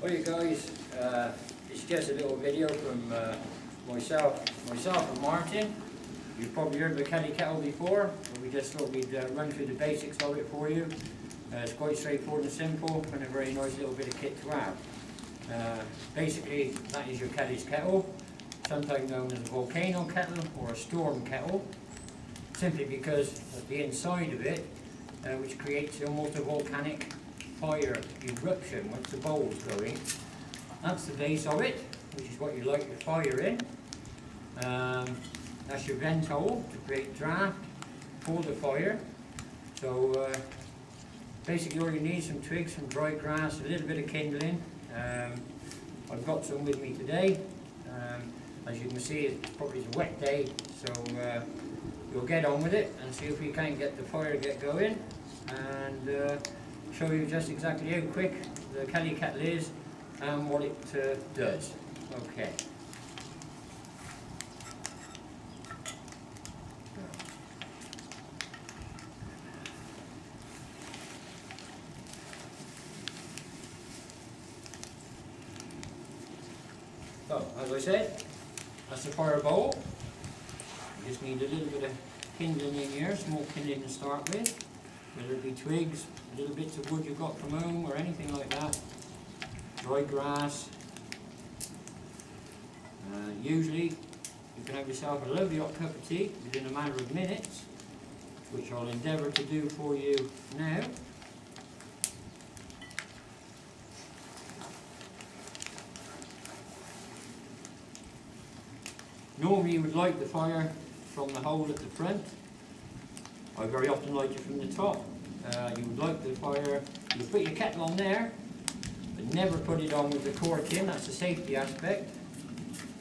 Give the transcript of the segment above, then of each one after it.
Well, you guys, it's just a little video from myself and Martin. You've probably heard of the Kettle before, but we just thought we'd run through the basics of it for you. It's quite straightforward and simple, and a very nice little bit of kit to have. Basically, that is your Kelly's kettle, sometimes known as a volcano kettle or a storm kettle, simply because of the inside of it, which creates almost a volcanic fire eruption once the bowl's going. That's the base of it, which is what you light your fire in. That's your vent hole to create draft for the fire. So basically all you need is some twigs, some dry grass, a little bit of kindling. I've got some with me today. As you can see, it's probably a wet day, so we'll get on with it and see if we can get the fire going and show you just exactly how quick the Kelly kettle is and what it does. Okay. So, as I said, that's the fire bowl. You just need a little bit of kindling in here, small kindling to start with, whether it be twigs, little bits of wood you've got from home or anything like that, dry grass. Usually you can have yourself a lovely hot cup of tea within a matter of minutes, which I'll endeavour to do for you now. Normally you would light the fire from the hole at the front. I very often light it from the top. You would light the fire, you put your kettle on there, but never put it on with the cork in, that's the safety aspect.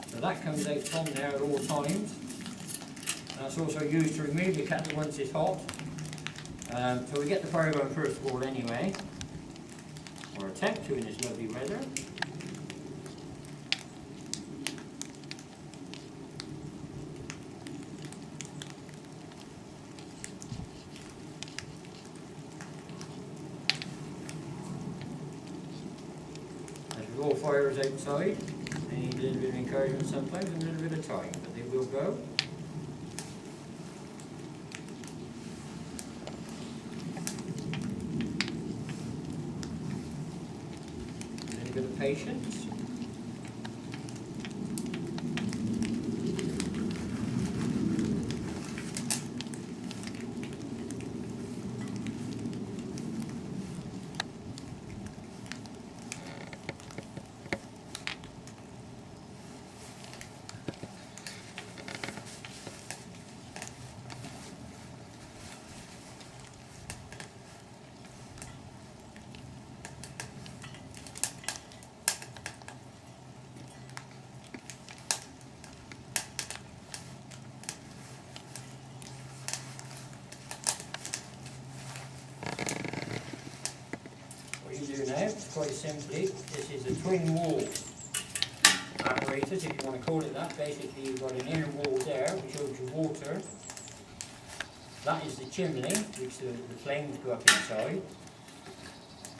So that comes out from there at all times. That's also used to remove the kettle once it's hot. So we get the fire going first of all anyway, or attempt to in this lovely weather. All fires outside, they need a little bit of encouragement sometimes and a little bit of time, but they will go. A little bit of patience. Do now, quite simply, this is a twin wall apparatus, if you want to call it that. Basically you've got an inner wall there which holds your water. That is the chimney which the flames go up inside.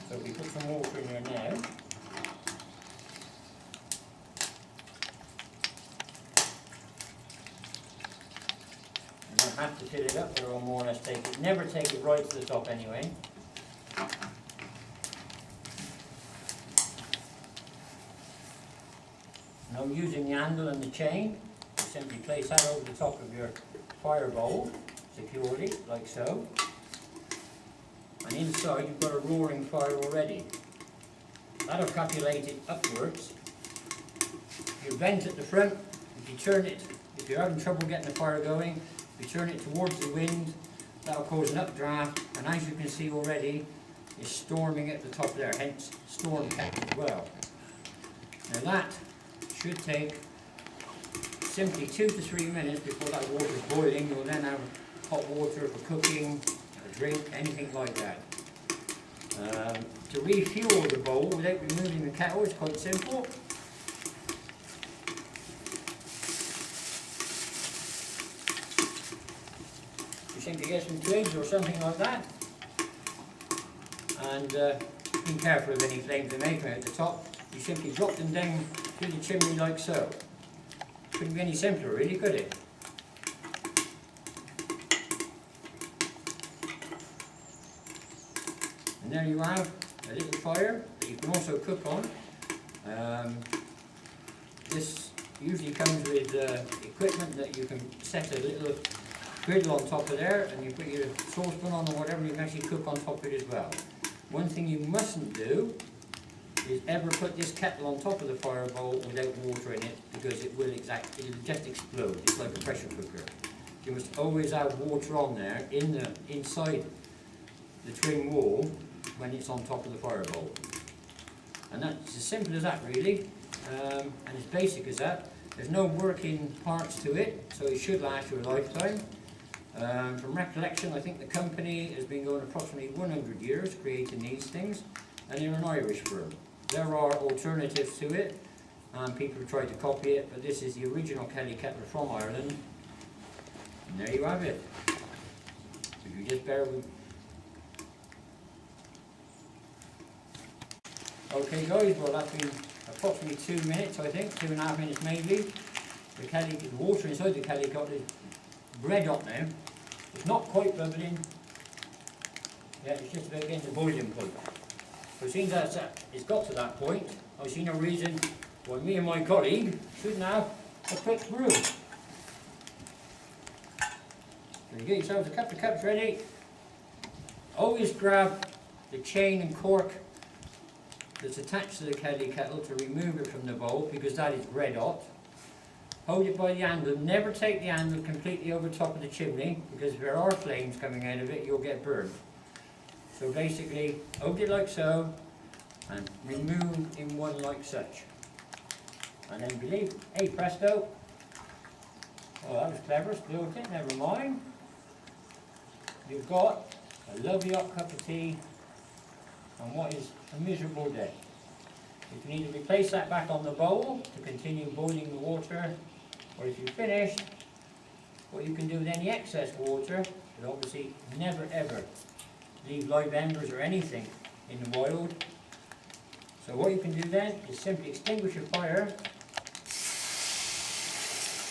So we put some water in there now. You don't have to fill it up, but I'll more or less take it. Never take it right to the top anyway. And I'm using the handle and the chain. You simply place that over the top of your fire bowl, securely, like so. And inside you've got a roaring fire already. That'll calculate it upwards. Your vent at the front, if you turn it, if you're having trouble getting the fire going, if you turn it towards the wind, that'll cause an updraft, and as you can see already, it's storming at the top there, hence storm kettle as well. Now that should take simply 2 to 3 minutes before that water is boiling. You'll then have hot water for cooking, a drink, anything like that. To refuel the bowl without removing the kettle is quite simple. You simply get some twigs or something like that, and be careful of any flames they may come out the top. you simply drop them down through the chimney like so. Couldn't be any simpler really, could it? And there you have a little fire that you can also cook on. This usually comes with equipment that you can set a little griddle on top of there, and you put your saucepan on or whatever, and you can actually cook on top of it as well. One thing you mustn't do is ever put this kettle on top of the fire bowl without water in it, because it'll just explode. It's like a pressure cooker. You must always have water on there inside the twin wall when it's on top of the fire bowl. And that's as simple as that really, and as basic as that. There's no working parts to it, so it should last you a lifetime. From recollection, I think the company has been going approximately 100 years creating these things, and they're an Irish firm. There are alternatives to it, and people have tried to copy it, but this is the original Kelly kettle from Ireland. And there you have it. If you just bear with. Okay guys, well that's been approximately 2 minutes, I think, 2.5 minutes maybe. The water inside the Kelly got this red hot now. It's not quite bubbling. Yeah, it's just about getting the boiling point. So since it's got to that point, I see no reason why me and my colleague shouldn't have a quick brew. So you get yourselves a couple of cups ready. Always grab the chain and cork that's attached to the Kelly kettle to remove it from the bowl, because that is red hot. Hold it by the handle. Never take the handle completely over top of the chimney, because if there are flames coming out of it, you'll get burned. So basically, hold it like so, and remove in one like such. And then believe, hey presto. Oh, that was clever, spilled it, never mind. You've got a lovely hot cup of tea on what is a miserable day. You can either replace that back on the bowl to continue boiling the water, or if you've finished, what you can do with any excess water, but obviously never ever leave live embers or anything in the wild. So what you can do then is simply extinguish your fire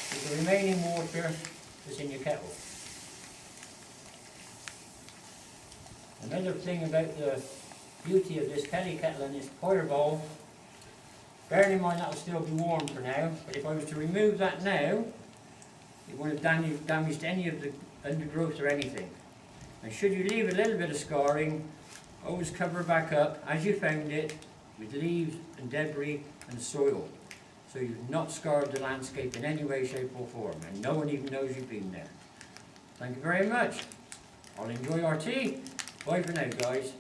with the remaining water that's in your kettle. Another thing about the beauty of this Kelly kettle and this fire bowl, bearing in mind that will still be warm for now, but if I was to remove that now, it wouldn't have damaged any of the undergrowth or anything. And should you leave a little bit of scarring, always cover back up as you found it with leaves and debris and soil, so you've not scarred the landscape in any way, shape or form, and no one even knows you've been there. Thank you very much. I'll enjoy our tea. Bye for now guys.